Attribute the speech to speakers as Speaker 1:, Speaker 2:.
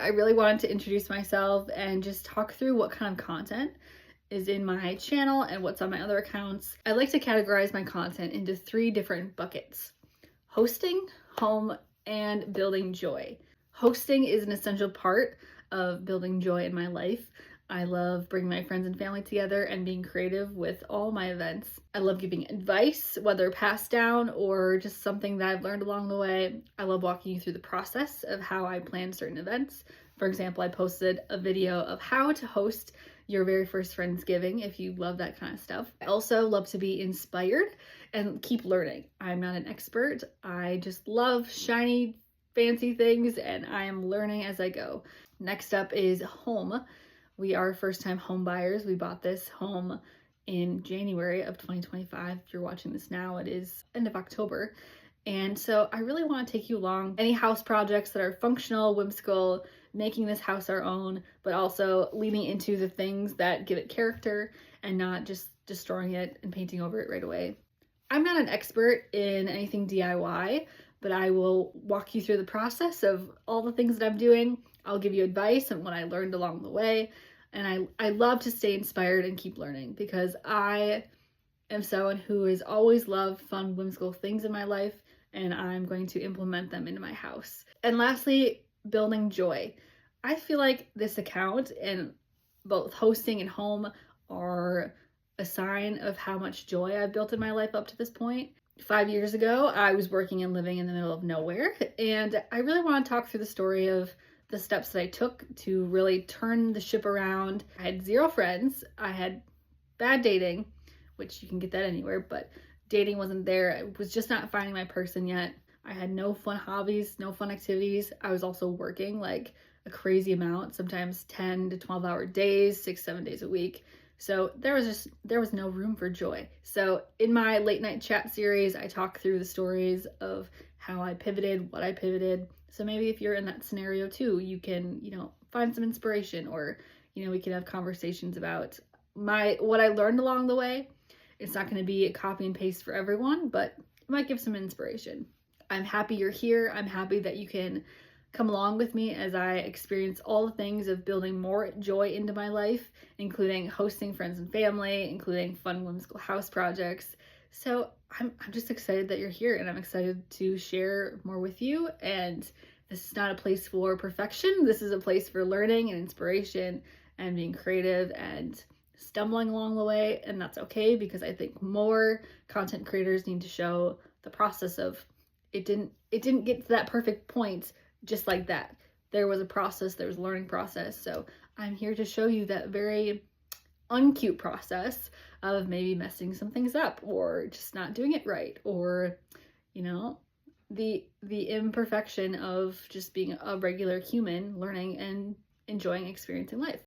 Speaker 1: I really wanted to introduce myself and just talk through what kind of content is in my channel and what's on my other accounts. I like to categorize my content into 3 different buckets: hosting, home, and building joy. Hosting is an essential part of building joy in my life. I love bringing my friends and family together and being creative with all my events. I love giving advice, whether passed down or just something that I've learned along the way. I love walking you through the process of how I plan certain events. For example, I posted a video of how to host your very first Friendsgiving if you love that kind of stuff. I also love to be inspired and keep learning. I'm not an expert. I just love shiny, fancy things, and I am learning as I go. Next up is home. We are first-time home buyers. We bought this home in January of 2025. If you're watching this now, it is end of October. And so I really want to take you along any house projects that are functional, whimsical, making this house our own, but also leading into the things that give it character and not just destroying it and painting over it right away. I'm not an expert in anything DIY, but I will walk you through the process of all the things that I'm doing. I'll give you advice and what I learned along the way. And I love to stay inspired and keep learning because I am someone who has always loved fun, whimsical things in my life, and I'm going to implement them into my house. And lastly, building joy. I feel like this account and both hosting and home are a sign of how much joy I've built in my life up to this point. 5 years ago, I was working and living in the middle of nowhere, and I really want to talk through the story of the steps that I took to really turn the ship around. I had 0 friends. I had bad dating, which you can get that anywhere, but dating wasn't there. I was just not finding my person yet. I had no fun hobbies, no fun activities. I was also working like a crazy amount, sometimes 10 to 12-hour days, 6-7 days a week. So there was no room for joy. So in my late night chat series, I talk through the stories of how I pivoted, what I pivoted. So maybe if you're in that scenario too, you can, find some inspiration, or, we can have conversations about what I learned along the way. It's not going to be a copy and paste for everyone, but it might give some inspiration. I'm happy you're here. I'm happy that you can come along with me as I experience all the things of building more joy into my life, including hosting friends and family, including fun, whimsical house projects. So I'm just excited that you're here, and I'm excited to share more with you. And this is not a place for perfection. This is a place for learning and inspiration and being creative and stumbling along the way. And that's okay, because I think more content creators need to show the process of it didn't get to that perfect point just like that. There was a process, there was a learning process. So I'm here to show you that very uncute process of maybe messing some things up or just not doing it right, or the imperfection of just being a regular human learning and enjoying experiencing life.